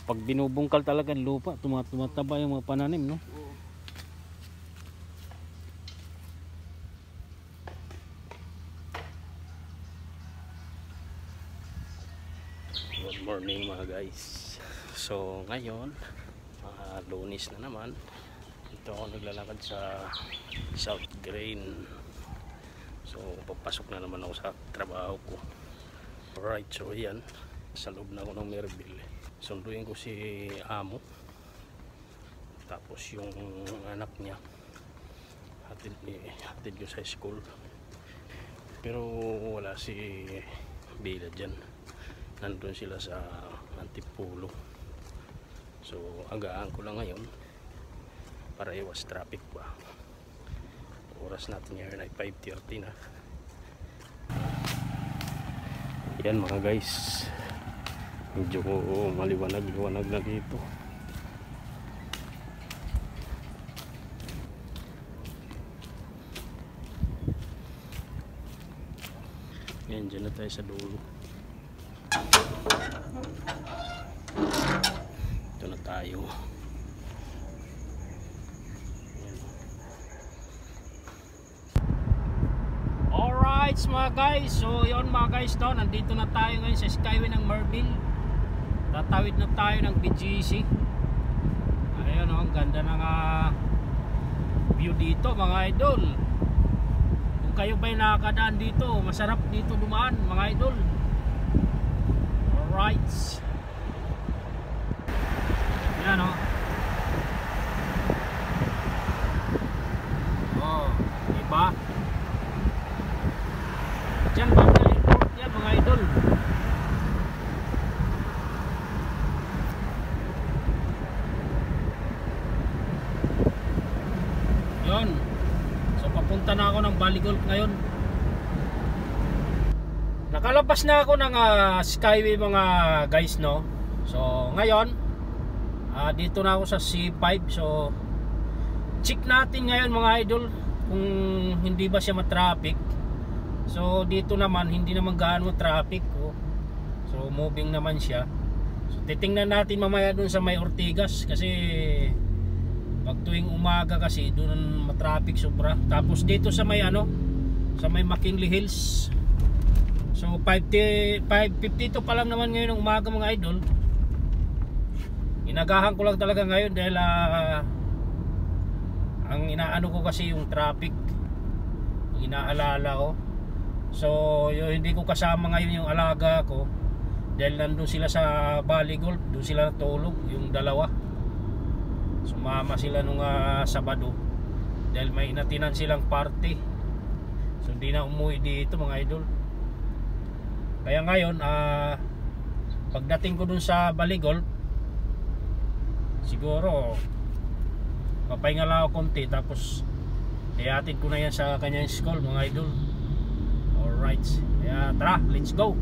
Pag binubungkal talaga ng lupa, tumataba yung mga pananim, no? Good morning mga guys. So ngayon, Lunes na naman. Ito ako naglalakad sa South Grain. So papasok na naman ako sa trabaho ko. Alright, so yan. Sa loob na ako ng Merville. Sunduin ko si Amo. Tapos yung anak niya. Hatid ko sa school. Pero wala si Bella dyan. Nandun sila sa Antipolo. So agaan ko lang ngayon para iwas traffic ba. Oras natin ngayon ay 5:30 na. Yan mga guys, medyo maliwanag na dito. Yan, dyan na tayo sa dulo. Ito na tayo. Alright mga guys, so yun mga guys, to nandito na tayo ngayon sa Skyway ng Merville. Tatawid na tayo ng BGC. Ayun o, ang ganda ng view dito mga idol. Kung kayo ba'y nakakadaan dito, masarap dito dumaan mga idol. Alright. Yan o. Oh, diba? Diyan ba ang airport yan mga idol? Yun. So papunta na ako ng Bali Golf ngayon. Nakalabas na ako ng Skyway mga guys, no. So ngayon dito na ako sa C5. So check natin ngayon mga idol kung hindi ba siya matraffic. So dito naman hindi naman gaano traffic ko. So moving naman siya. So titingnan natin mamaya dun sa may Ortigas kasi pag tuwing umaga kasi doon matraffic sobra. Tapos dito sa may sa may McKinley Hills. So 5:52 pa lang naman ngayon ng umaga mga idol. Inagahan ko lang talaga ngayon dahil ang inaano ko kasi yung traffic. Inaalala ko. So hindi ko kasama ngayon yung alaga ko dahil nandun sila sa Bali Golf. Doon sila natulog yung dalawa. Sumama sila nung Sabado dahil may inatinan silang party. So hindi na umuwi dito mga idol. Kaya ngayon pagdating ko dun sa Bali Golf, siguro papahinga lang ako konti tapos ihatid ko na yan sa kanyang school mga idol. Alright, kaya tara, let's go.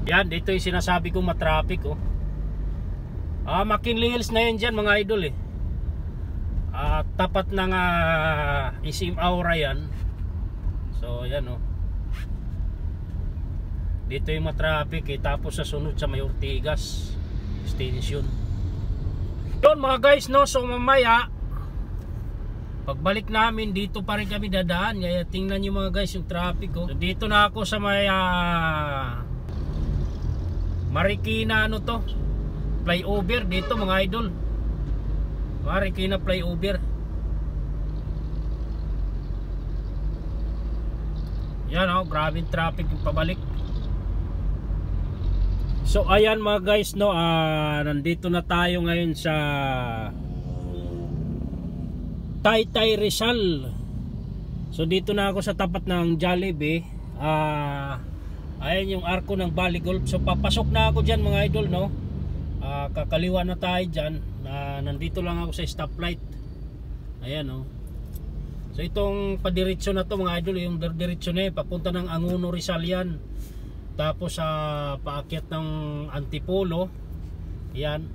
Yan, dito yung sinasabi kong matraffic oh. McKinley Hills na yan dyan mga idol eh. Tapat ng Isim Aura yan. So yan oh. Dito yung matraffic eh. Tapos sa sunod sa may Ortigas Station. Yun mga guys, no. So mamaya pagbalik namin dito pa rin kami dadaan. Kaya tingnan nyo mga guys yung traffic oh. So dito na ako sa may Marikina to flyover dito mga idol. Marikina flyover. Yan oh, grabe yung traffic yung pabalik. So ayan mga guys, no, nandito na tayo ngayon sa Taytay Rizal. So dito na ako sa tapat ng Jollibee. Ayan yung arko ng Bali Golf. So papasok na ako dyan mga idol, no. Kakaliwa na tayo dyan. Nandito lang ako sa stoplight. Ayan oh. So itong padiretso na to mga idol, yung diretso na papunta ng Anguno Rizal yan. Tapos paakyat ng Antipolo. Yan.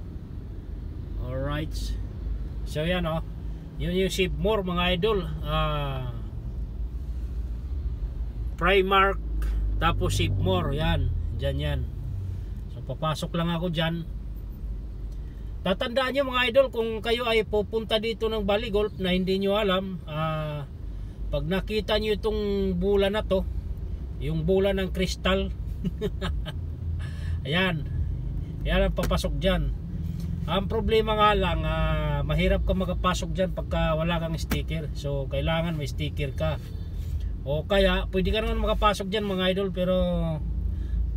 Alright. So yan oh. Yun yung Sibmore mga idol. Primark. Tapos Sibmore. Yan. Dyan yan. So papasok lang ako dyan. Tatandaan nyo mga idol, kung kayo ay pupunta dito ng Bali Golf na hindi nyo alam, pag nakita nyo itong bulan na to, yung bulan ng kristal, ayan, yan ang papasok dyan. Ang problema nga lang, mahirap ka magpasok dyan pagka wala kang sticker. So kailangan may sticker ka. O kaya pwede ka naman makapasok dyan mga idol, pero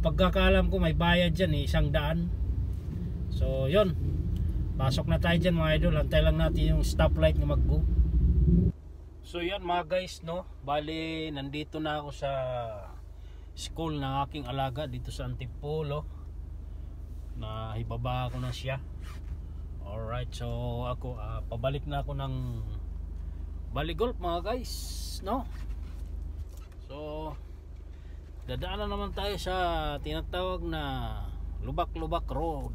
pagkakaalam ko may bayad dyan, 100. So yun, pasok na tayo dyan mga idol. Antay lang natin yung stoplight na mag-go. So yan mga guys, no, bali nandito na ako sa school ng aking alaga dito sa Antipolo. Na ibaba ko na siya. Alright, so ako pabalik na ako ng Bali Golf mga guys, no. So dadaanan naman tayo sa tinatawag na Lubak-Lubak Road.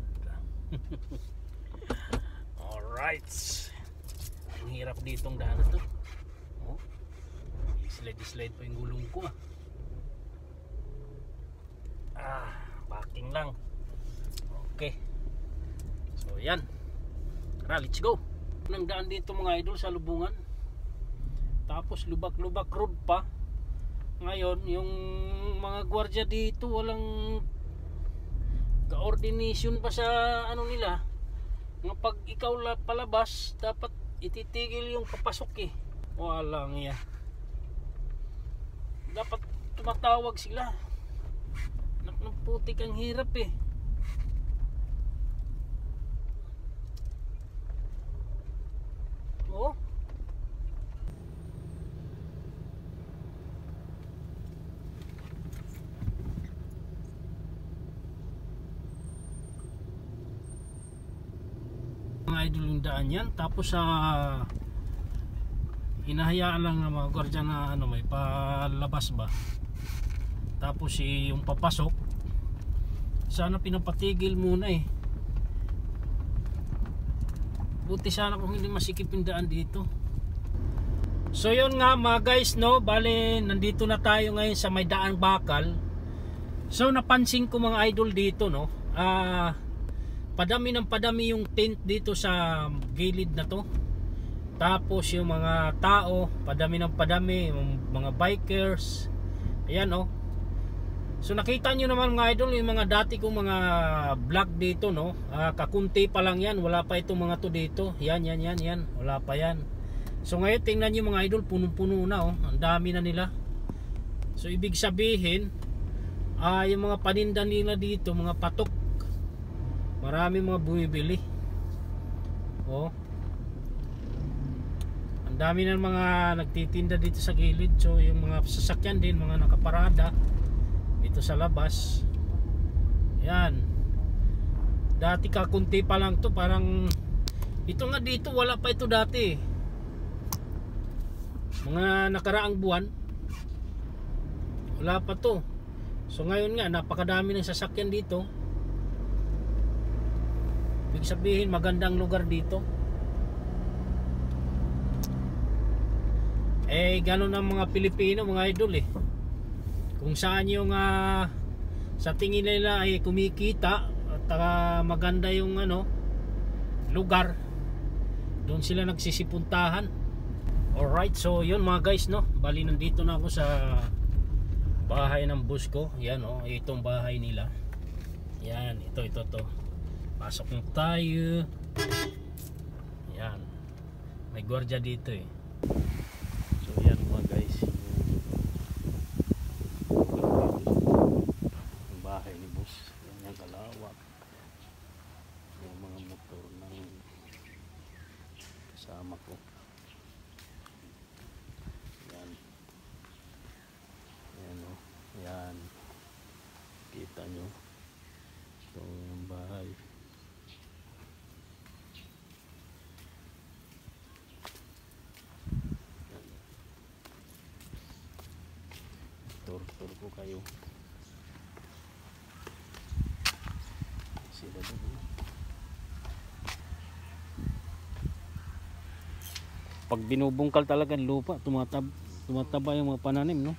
Alright, ang hirap ditong daan na to. Oh, slide pa yung gulong ko. Backing lang. Okay, so yan, tara, let's go. Nang daan dito mga idol sa Lubungan, tapos Lubak-Lubak Road pa. Ngayon yung mga gwardiya dito walang coordination pa sa ano nila, nga pag ikaw palabas dapat ititigil yung papasok eh. Walang iya, dapat tumatawag sila. Ng putik, ang hirap eh. Oh, mga idol yung daan yan. Tapos hinahayaan lang ng mga gwardiya na ano, may palabas ba. Tapos yung papasok, sana pinapatigil muna eh. Buti sana kung hindi masikip yung daan dito. So yun nga mga guys, no, bale nandito na tayo ngayon sa may daang bakal. So napansin ko mga idol dito, no, padami ng padami yung tent dito sa gilid na to. Tapos yung mga tao, padami ng padami, yung mga bikers. Ayan, no. So nakita nyo naman mga idol yung mga dati kong mga vlog dito, no. Kakunti pa lang yan, wala pa itong mga to dito. Yan, wala pa yan. So ngayon tingnan nyo mga idol, punong-puno na, oh. Ang dami na nila. So ibig sabihin, yung mga paninda nila dito, mga patok, marami mga bumibili. Oh, ang dami na mga nagtitinda dito sa gilid. So yung mga sasakyan din, mga nakaparada dito sa labas. Yan, dati kakunti pa lang to. Parang ito nga dito, wala pa ito dati. Mga nakaraang buwan wala pa to. So ngayon nga napakadami ng sasakyan dito. Ibig sabihin magandang lugar dito. Eh gano'n ang mga Pilipino mga idol eh. Kung saan yung sa tingin nila ay kumikita at maganda yung ano, lugar, doon sila nagsisipuntahan. Alright, so yun mga guys, no, bali nandito na ako sa bahay ng boss ko. Yan, oh, itong bahay nila. Yan, ito to. Pasok na tayo. Yan, may gwardiya dito eh. So yan mga guys, yung bahay ni boss. Yan yung kalawak. Yung mga motor ng kasama ko. Yan. Yan, oh. Yan. Kita nyo. Ito yung bahay. Tour ko kayo. Sila doon. Pag binubungkal talaga ng lupa, tumataba yung mga pananim, no?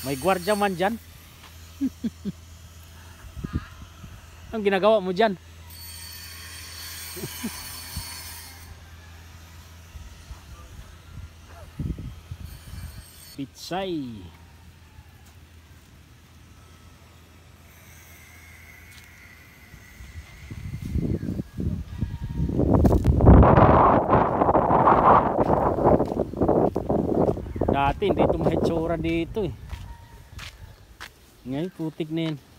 May gwardiya man dyan. Anong ginagawa mo dyan? Pitsay. Dati hindi ito mahitsura dito eh. Ngayon putik na yan.